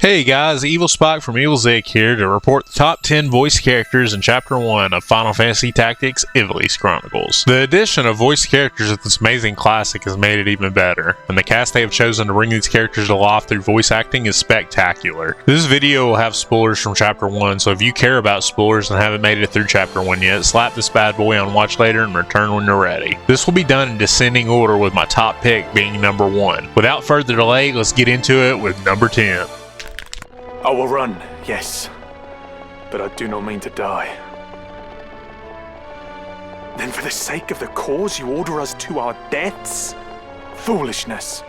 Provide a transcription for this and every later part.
Hey guys, Evil Spock from Ivalice here to report the top 10 voice characters in Chapter 1 of Final Fantasy Tactics Ivalice Chronicles. The addition of voice characters of this amazing classic has made it even better, and the cast they have chosen to bring these characters to life through voice acting is spectacular. This video will have spoilers from Chapter 1, so if you care about spoilers and haven't made it through Chapter 1 yet, slap this bad boy on watch later and return when you're ready. This will be done in descending order with my top pick being number 1. Without further delay, let's get into it with number 10. I will run, yes, but I do not mean to die. Then for the sake of the cause you order us to our deaths? Foolishness.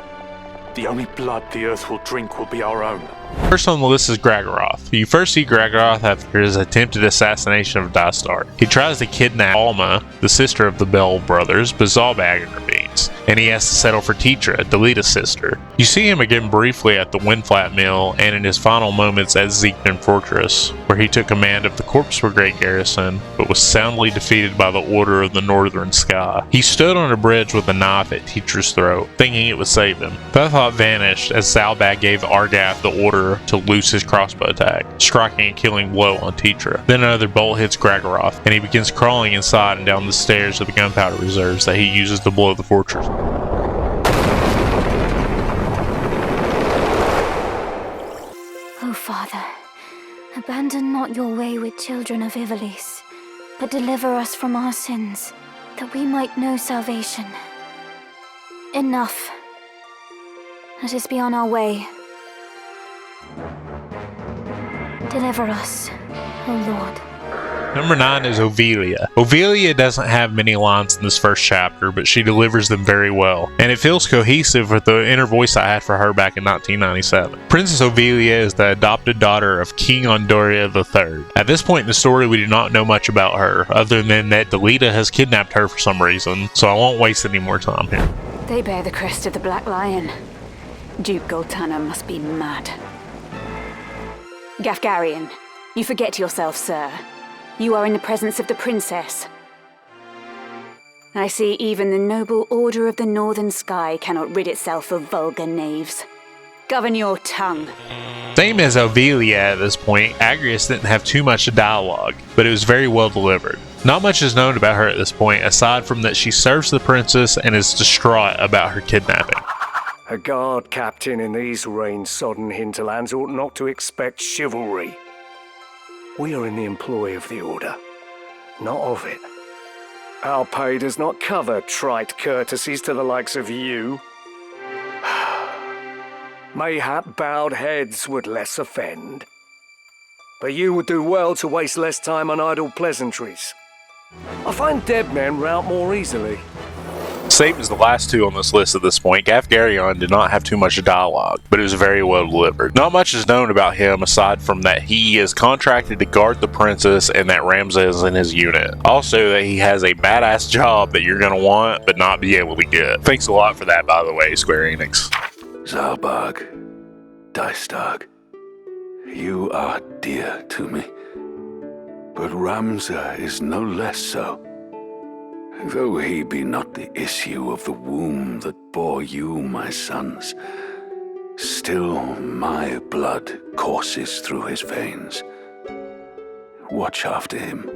The only blood the earth will drink will be our own. First on the list is Gregaroth. You first see Gregaroth after his attempted assassination of Dystar. He tries to kidnap Alma, the sister of the Bell brothers, but Zalbag intervenes, and he has to settle for Tetra, Delita's sister. You see him again briefly at the Windflat Mill and in his final moments at Zeekman Fortress, where he took command of the Corpse Brigade garrison, but was soundly defeated by the Order of the Northern Sky. He stood on a bridge with a knife at Tetra's throat, thinking it would save him. That thought vanished as Zalbag gave Argath the order to loose his crossbow attack, striking a killing blow on Tetra. Then another bolt hits Gregaroth, and he begins crawling inside and down the stairs of the gunpowder reserves that he uses to blow the fortress. O Father, abandon not your wayward children of Ivalice, but deliver us from our sins, that we might know salvation. Enough. Let us be on our way. Deliver us, O Lord. Number 9 is Ovelia. Ovelia doesn't have many lines in this first chapter, but she delivers them very well, and it feels cohesive with the inner voice I had for her back in 1997. Princess Ovelia is the adopted daughter of King Ondoria III. At this point in the story, we do not know much about her, other than that Delita has kidnapped her for some reason, so I won't waste any more time here. They bear the crest of the Black Lion. Duke Goltana must be mad. Gafgarian, you forget yourself, sir. You are in the presence of the princess. I see even the noble Order of the Northern Sky cannot rid itself of vulgar knaves. Govern your tongue. Same as Ovelia at this point, Agrias didn't have too much dialogue, but it was very well delivered. Not much is known about her at this point, aside from that she serves the princess and is distraught about her kidnapping. A guard captain in these rain-sodden hinterlands ought not to expect chivalry. We are in the employ of the Order, not of it. Our pay does not cover trite courtesies to the likes of you. Mayhap bowed heads would less offend. But you would do well to waste less time on idle pleasantries. I find dead men rout more easily. Same as the last two on this list at this point, Gafgarion did not have too much dialogue, but it was very well delivered. Not much is known about him aside from that he is contracted to guard the princess and that Ramza is in his unit. Also that he has a badass job that you're going to want but not be able to get. Thanks a lot for that, by the way, Square Enix. Zalbag, Dystar, you are dear to me, but Ramza is no less so. Though he be not the issue of the womb that bore you, my sons, still my blood courses through his veins. Watch after him.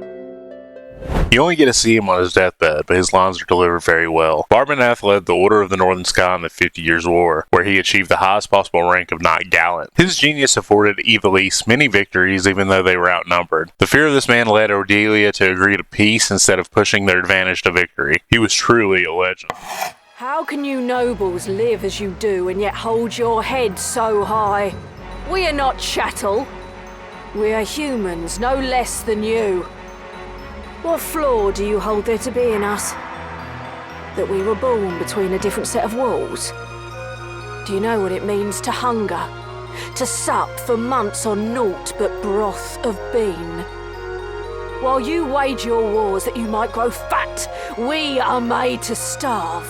You only get to see him on his deathbed, but his lines are delivered very well. Barbaneth led the Order of the Northern Sky in the 50 Years' War, where he achieved the highest possible rank of Knight Gallant. His genius afforded Ivalice many victories, even though they were outnumbered. The fear of this man led Odelia to agree to peace instead of pushing their advantage to victory. He was truly a legend. How can you nobles live as you do and yet hold your head so high? We are not chattel. We are humans, no less than you. What flaw do you hold there to be in us? That we were born between a different set of walls? Do you know what it means to hunger? To sup for months on naught but broth of bean? While you wage your wars that you might grow fat, we are made to starve.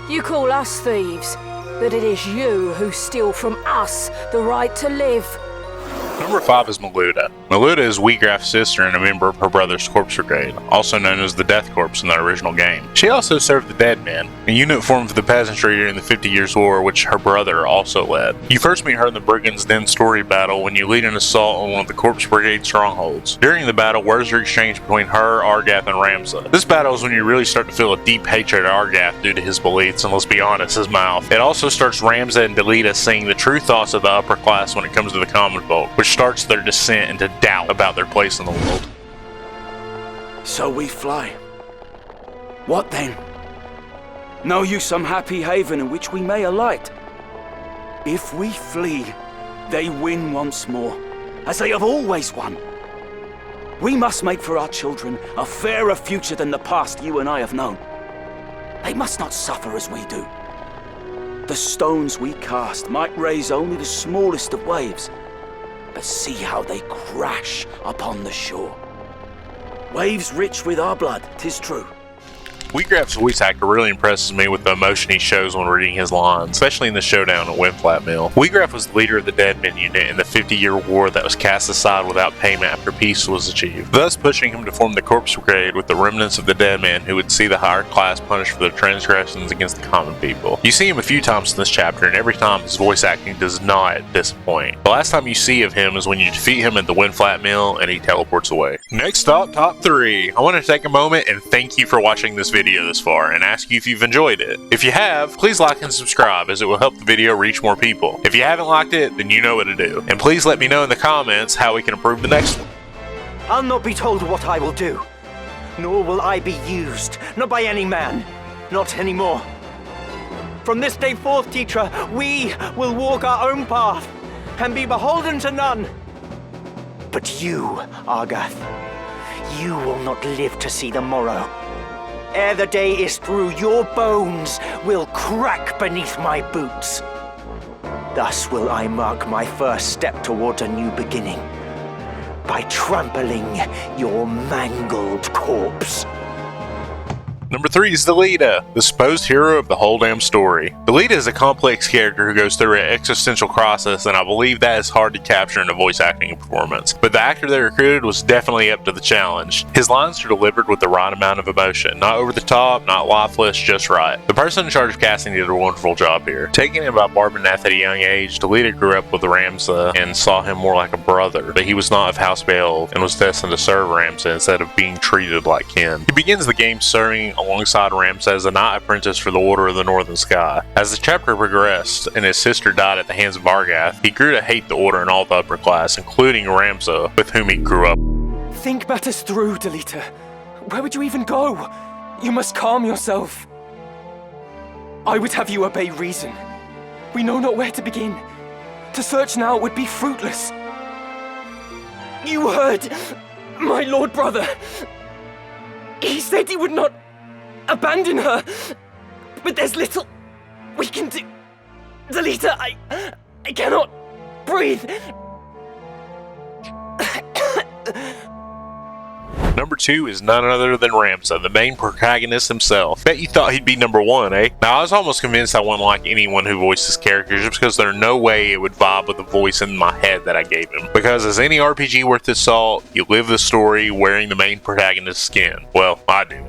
You call us thieves, but it is you who steal from us the right to live. Number 5 is Maluda. Maluda is Wheatgraft's sister and a member of her brother's Corpse Brigade, also known as the Death Corps in the original game. She also served the Dead Men, a unit formed for the peasantry during the 50 Years' War, which her brother also led. You first meet her in the Brigand's Den story battle when you lead an assault on one of the Corpse Brigade strongholds. During the battle, words are exchanged between her, Argath, and Ramza. This battle is when you really start to feel a deep hatred of Argath due to his beliefs, and let's be honest, his mouth. It also starts Ramza and Delita saying the true thoughts of the upper class when it comes to the common folk, which starts their descent into doubt about their place in the world. So we fly. What then? Know you some happy haven in which we may alight? If we flee, they win once more, as they have always won. We must make for our children a fairer future than the past you and I have known. They must not suffer as we do. The stones we cast might raise only the smallest of waves, but see how they crash upon the shore. Waves rich with our blood, 'tis true. Wheatgraft's voice actor really impresses me with the emotion he shows when reading his lines, especially in the showdown at Windflat Mill. Wheatgraft was the leader of the Dead Men unit in the 50-year war that was cast aside without payment after peace was achieved, thus pushing him to form the Corpse Brigade with the remnants of the Dead Men who would see the higher class punished for their transgressions against the common people. You see him a few times in this chapter, and every time his voice acting does not disappoint. The last time you see of him is when you defeat him at the Windflat Mill and he teleports away. Next up, top 3. I want to take a moment and thank you for watching this video this far and ask you if you've enjoyed it. If you have, please like and subscribe as it will help the video reach more people. If you haven't liked it, then you know what to do. And please let me know in the comments how we can improve the next one. I'll not be told what I will do, nor will I be used, not by any man, not anymore. From this day forth, teacher, we will walk our own path and be beholden to none. But you, Argath, you will not live to see the morrow. Ere the day is through, your bones will crack beneath my boots. Thus will I mark my first step towards a new beginning, by trampling your mangled corpse. Number 3 is Delita, the supposed hero of the whole damn story. Delita is a complex character who goes through an existential crisis, and I believe that is hard to capture in a voice acting performance. But the actor they recruited was definitely up to the challenge. His lines are delivered with the right amount of emotion, not over the top, not lifeless, just right. The person in charge of casting did a wonderful job here. Taken in by Barbenath at a young age, Delita grew up with Ramza and saw him more like a brother, but he was not of House Bale and was destined to serve Ramza instead of being treated like kin. He begins the game serving alongside Ramza as a knight apprentice for the Order of the Northern Sky. As the chapter progressed and his sister died at the hands of Argath, he grew to hate the Order and all the upper class, including Ramza, with whom he grew up. Think matters through, Delita. Where would you even go? You must calm yourself. I would have you obey reason. We know not where to begin. To search now would be fruitless. You heard my lord brother. He said he would not abandon her, but there's little we can do. Delita, I cannot breathe. Number 2 is none other than Ramza, the main protagonist himself. Bet you thought he'd be number 1, eh? Now, I was almost convinced I wouldn't like anyone who voices characters just because there's no way it would vibe with the voice in my head that I gave him. Because as any RPG worth its salt, you live the story wearing the main protagonist's skin. Well, I do.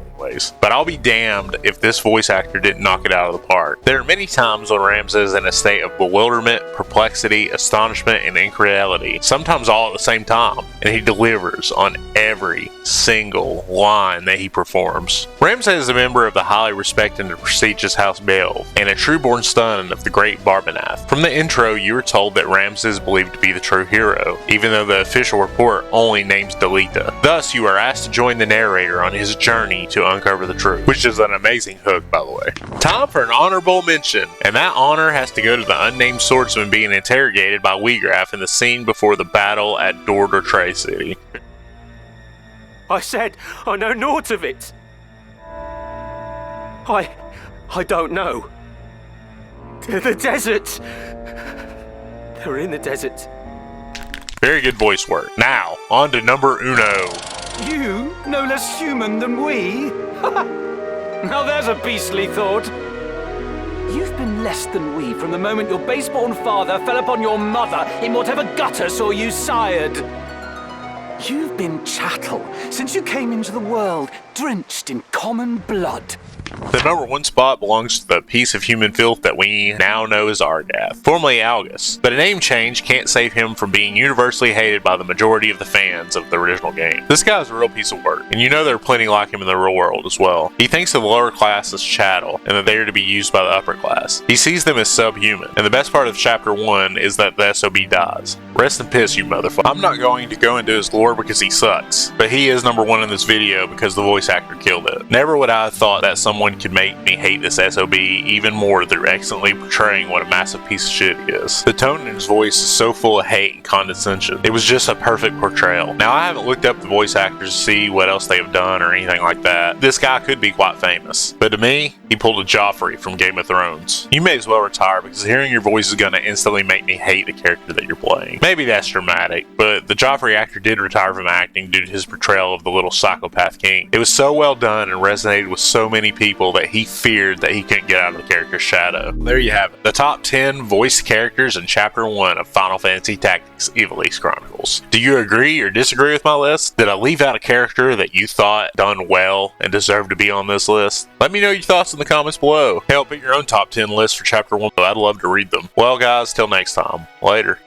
But I'll be damned if this voice actor didn't knock it out of the park. There are many times when Ramza is in a state of bewilderment, perplexity, astonishment, and incredulity, sometimes all at the same time, and he delivers on every single line that he performs. Ramza is a member of the highly respected and prestigious House Bale, and a true-born son of the great Barbenath. From the intro, you are told that Ramza is believed to be the true hero, even though the official report only names Delita. Thus, you are asked to join the narrator on his journey to uncover the truth, which is an amazing hook, by the way. Time for an honorable mention, and that honor has to go to the unnamed swordsman being interrogated by Wheatgraft in the scene before the battle at Dor-Dor-Tray City. I said I know naught of it. I don't know. The desert. They're in the desert. Very good voice work. Now, on to number uno. You, no less human than we? Now there's a beastly thought. You've been less than we from the moment your base-born father fell upon your mother in whatever gutter saw you sired. You've been chattel since you came into the world, drenched in common blood. The #1 spot belongs to the piece of human filth that we now know as Argath, formerly Algus, but a name change can't save him from being universally hated by the majority of the fans of the original game. This guy's a real piece of work, and you know there are plenty like him in the real world as well. He thinks of the lower class as chattel, and that they are to be used by the upper class. He sees them as subhuman, and the best part of Chapter 1 is that the SOB dies. Rest in piss, you motherfucker. I'm not going to go into his lore because he sucks, but he is #1 in this video because the voice actor killed it. Never would I have thought that someone could make me hate this SOB even more through excellently portraying what a massive piece of shit he is. The tone in his voice is so full of hate and condescension. It was just a perfect portrayal. Now, I haven't looked up the voice actors to see what else they have done or anything like that. This guy could be quite famous, but to me, he pulled a Joffrey from Game of Thrones. You may as well retire because hearing your voice is going to instantly make me hate the character that you're playing. Maybe that's dramatic, but the Joffrey actor did retire from acting due to his portrayal of the little psychopath king. It was so well done and resonated with so many people that he feared that he couldn't get out of the character's shadow. There you have it. The top 10 voiced characters in Chapter 1 of Final Fantasy Tactics Ivalice Chronicles. Do you agree or disagree with my list? Did I leave out a character that you thought done well and deserved to be on this list? Let me know your thoughts in the comments below. Help pick your own top 10 list for Chapter 1. I'd love to read them. Well guys, till next time. Later.